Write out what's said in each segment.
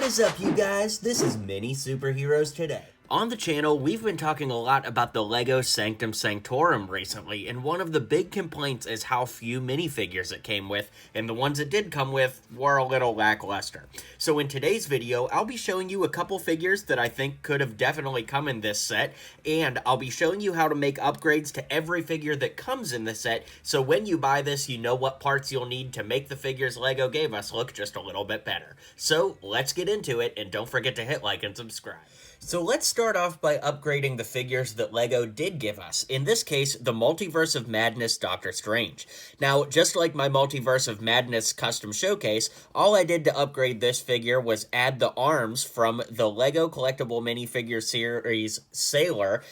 is up, you guys? This is MiniSuperHeroesToday. On the channel, we've been talking a lot about the LEGO Sanctum Sanctorum recently, and one of the big complaints is how few minifigures it came with, and the ones it did come with were a little lackluster. So in today's video, I'll be showing you a couple figures that I think could have definitely come in this set, and I'll be showing you how to make upgrades to every figure that comes in the set, so when you buy this, you know what parts you'll need to make the figures LEGO gave us look just a little bit better. So let's get into it, and don't forget to hit like and subscribe. So let's start off by upgrading the figures that LEGO did give us. In this case, the Multiverse of Madness Doctor Strange. Now, just like my Multiverse of Madness custom showcase, all I did to upgrade this figure was add the arms from the LEGO collectible minifigure series Sailor.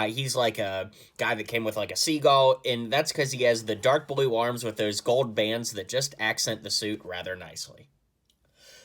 He's like a guy that came with like a seagull, and that's because he has the dark blue arms with those gold bands that just accent the suit rather nicely.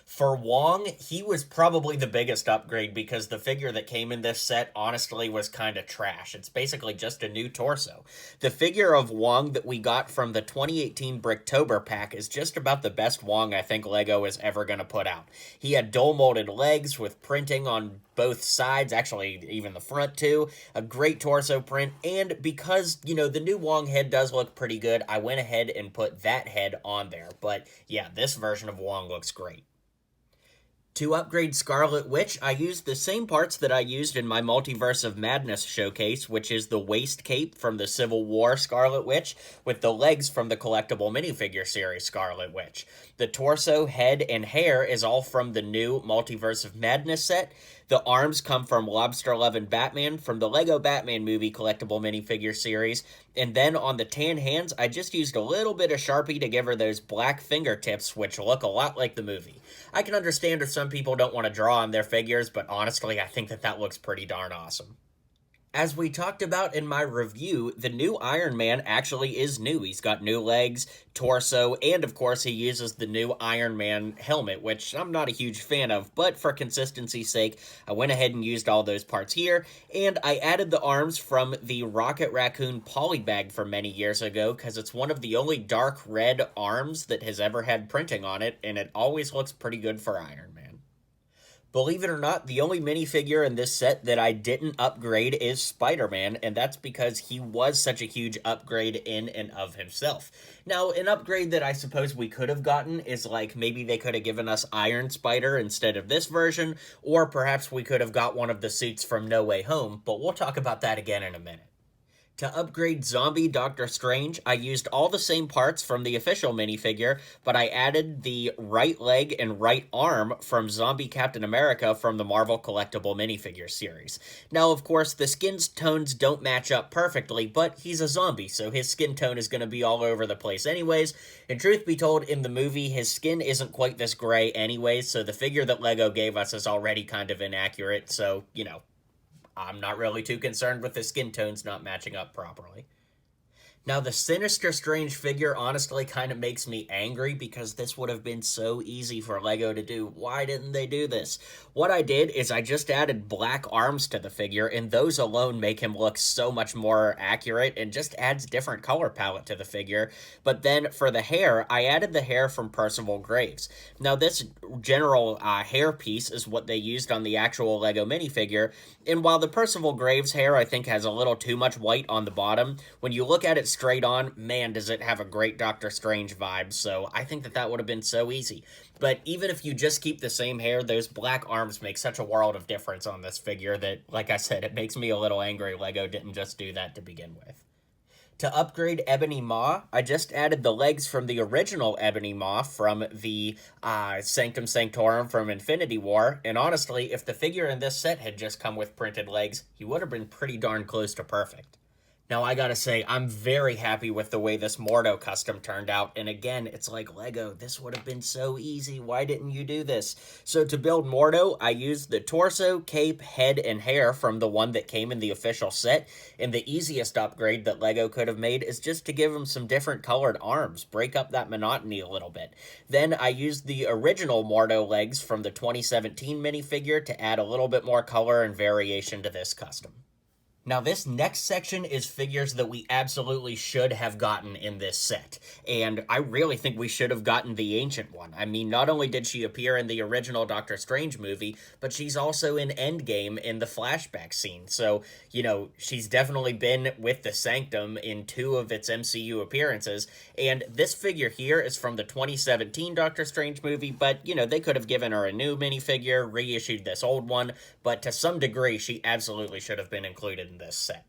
For Wong, he was probably the biggest upgrade because the figure that came in this set honestly was kind of trash. It's basically just a new torso. The figure of Wong that we got from the 2018 Bricktober pack is just about the best Wong I think LEGO is ever going to put out. He had dual molded legs with printing on both sides, actually even the front too, a great torso print, and because, you know, the new Wong head does look pretty good, I went ahead and put that head on there. But yeah, this version of Wong looks great. To upgrade Scarlet Witch, I used the same parts that I used in my Multiverse of Madness showcase, which is the waist cape from the Civil War Scarlet Witch, with the legs from the collectible minifigure series Scarlet Witch. The torso, head, and hair is all from the new Multiverse of Madness set. The arms come from Lobster Lovin' Batman from the LEGO Batman movie collectible minifigure series. And then on the tan hands, I just used a little bit of Sharpie to give her those black fingertips, which look a lot like the movie. I can understand if some people don't want to draw on their figures, but honestly, I think that looks pretty darn awesome. As we talked about in my review, the new Iron Man actually is new. He's got new legs, torso, and of course he uses the new Iron Man helmet, which I'm not a huge fan of, but for consistency's sake, I went ahead and used all those parts here, and I added the arms from the Rocket Raccoon polybag from many years ago, because it's one of the only dark red arms that has ever had printing on it, and it always looks pretty good for Iron Man. Believe it or not, the only minifigure in this set that I didn't upgrade is Spider-Man, and that's because he was such a huge upgrade in and of himself. Now, an upgrade that I suppose we could have gotten is like maybe they could have given us Iron Spider instead of this version, or perhaps we could have got one of the suits from No Way Home, but we'll talk about that again in a minute. To upgrade Zombie Doctor Strange, I used all the same parts from the official minifigure, but I added the right leg and right arm from Zombie Captain America from the Marvel collectible minifigure series. Now, of course, the skin tones don't match up perfectly, but he's a zombie, so his skin tone is going to be all over the place anyways, and truth be told, in the movie, his skin isn't quite this gray anyways, so the figure that LEGO gave us is already kind of inaccurate, so, you know, I'm not really too concerned with the skin tones not matching up properly. Now, the Sinister Strange figure honestly kind of makes me angry because this would have been so easy for LEGO to do. Why didn't they do this? What I did is I just added black arms to the figure, and those alone make him look so much more accurate and just adds different color palette to the figure. But then for the hair, I added the hair from Percival Graves. Now, this general hair piece is what they used on the actual LEGO minifigure, and while the Percival Graves hair I think has a little too much white on the bottom, when you look at it straight on, man, does it have a great Doctor Strange vibe, so I think that would have been so easy. But even if you just keep the same hair, those black arms make such a world of difference on this figure that, like I said, it makes me a little angry LEGO didn't just do that to begin with. To upgrade Ebony Maw, I just added the legs from the original Ebony Maw from the Sanctum Sanctorum from Infinity War, and honestly, if the figure in this set had just come with printed legs, he would have been pretty darn close to perfect. Now, I gotta say, I'm very happy with the way this Mordo custom turned out, and again, it's like, LEGO, this would have been so easy, why didn't you do this? So to build Mordo, I used the torso, cape, head, and hair from the one that came in the official set, and the easiest upgrade that LEGO could have made is just to give him some different colored arms, break up that monotony a little bit. Then I used the original Mordo legs from the 2017 minifigure to add a little bit more color and variation to this custom. Now, this next section is figures that we absolutely should have gotten in this set, and I really think we should have gotten the Ancient one. I mean, not only did she appear in the original Doctor Strange movie, but she's also in Endgame in the flashback scene, so, you know, she's definitely been with the Sanctum in 2 of its MCU appearances, and this figure here is from the 2017 Doctor Strange movie, but, you know, they could have given her a new minifigure, reissued this old one, but to some degree, she absolutely should have been included in this set.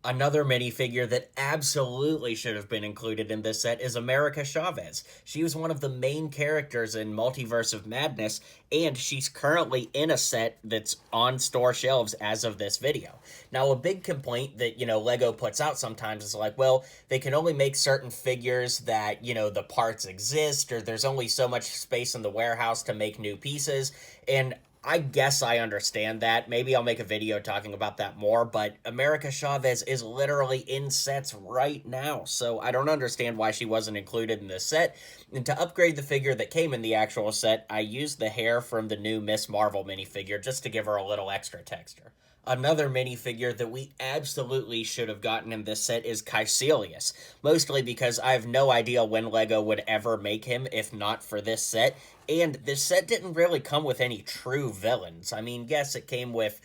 Another minifigure that absolutely should have been included in this set is America Chavez. She was one of the main characters in Multiverse of Madness, and she's currently in a set that's on store shelves as of this video. Now, a big complaint that, you know, LEGO puts out sometimes is like, well, they can only make certain figures that, you know, the parts exist, or there's only so much space in the warehouse to make new pieces, and I guess I understand that. Maybe I'll make a video talking about that more, but America Chavez is literally in sets right now, so I don't understand why she wasn't included in this set. And to upgrade the figure that came in the actual set, I used the hair from the new Miss Marvel minifigure just to give her a little extra texture. Another minifigure that we absolutely should have gotten in this set is Caecilius, mostly because I have no idea when LEGO would ever make him if not for this set, and this set didn't really come with any true villains. I mean, yes, it came with,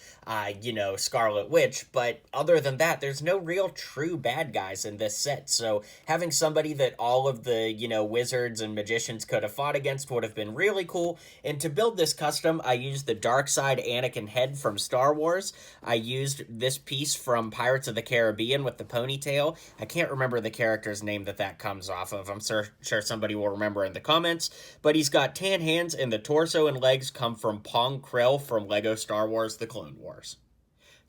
you know, Scarlet Witch, but other than that, there's no real true bad guys in this set, so having somebody that all of the, you know, wizards and magicians could have fought against would have been really cool, and to build this custom, I used the Darkseid Anakin head from Star Wars. I used this piece from Pirates of the Caribbean with the ponytail. I can't remember the character's name that comes off of. I'm sure somebody will remember in the comments, but he's got tan hands, and the torso and legs come from Pong Krell from LEGO Star Wars The Clone Wars.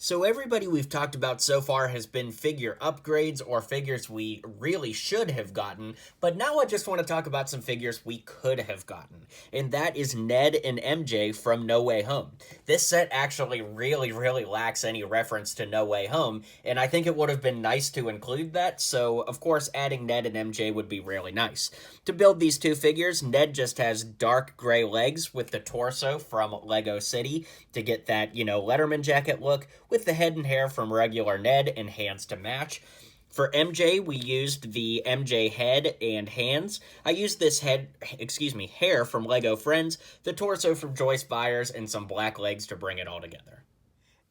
So everybody we've talked about so far has been figure upgrades or figures we really should have gotten, but now I just want to talk about some figures we could have gotten, and that is Ned and MJ from No Way Home. This set actually really lacks any reference to No Way Home, and I think it would have been nice to include that, so of course adding Ned and MJ would be really nice. To build these 2 figures, Ned just has dark gray legs with the torso from Lego City to get that, you know, Letterman jacket look, with the head and hair from regular Ned and hands to match. For MJ, we used the MJ head and hands. I used this hair from Lego Friends, the torso from Joyce Byers, and some black legs to bring it all together.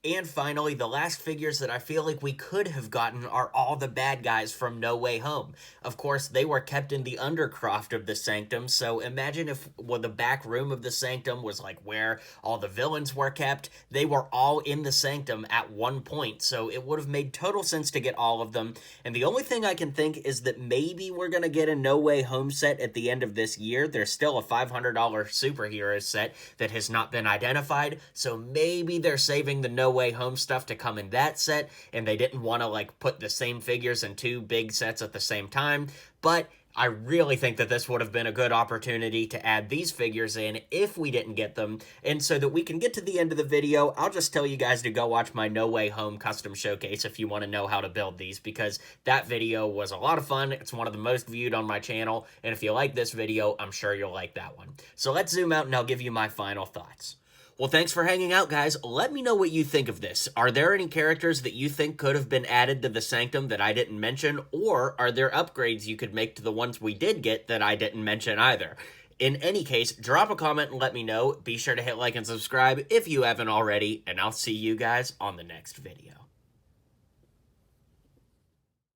And finally, the last figures that I feel like we could have gotten are all the bad guys from No Way Home. Of course, they were kept in the undercroft of the Sanctum, so imagine if the back room of the Sanctum was like where all the villains were kept. They were all in the Sanctum at one point, so it would have made total sense to get all of them. And the only thing I can think is that maybe we're going to get a No Way Home set at the end of this year. There's still a $500 superheroes set that has not been identified, so maybe they're saving the No Way Home stuff to come in that set, and they didn't want to like put the same figures in 2 big sets at the same time, but I really think that this would have been a good opportunity to add these figures in if we didn't get them, and so that we can get to the end of the video, I'll just tell you guys to go watch my No Way Home custom showcase if you want to know how to build these, because that video was a lot of fun. It's one of the most viewed on my channel, and if you like this video, I'm sure you'll like that one. So let's zoom out and I'll give you my final thoughts. Well, thanks for hanging out, guys. Let me know what you think of this. Are there any characters that you think could have been added to the Sanctum that I didn't mention, or are there upgrades you could make to the ones we did get that I didn't mention either? In any case, drop a comment and let me know. Be sure to hit like and subscribe if you haven't already, and I'll see you guys on the next video.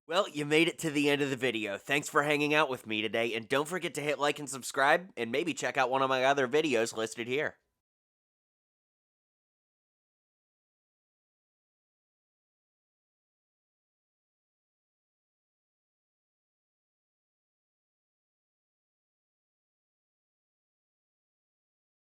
Well, you made it to the end of the video. Thanks for hanging out with me today, and don't forget to hit like and subscribe, and maybe check out one of my other videos listed here.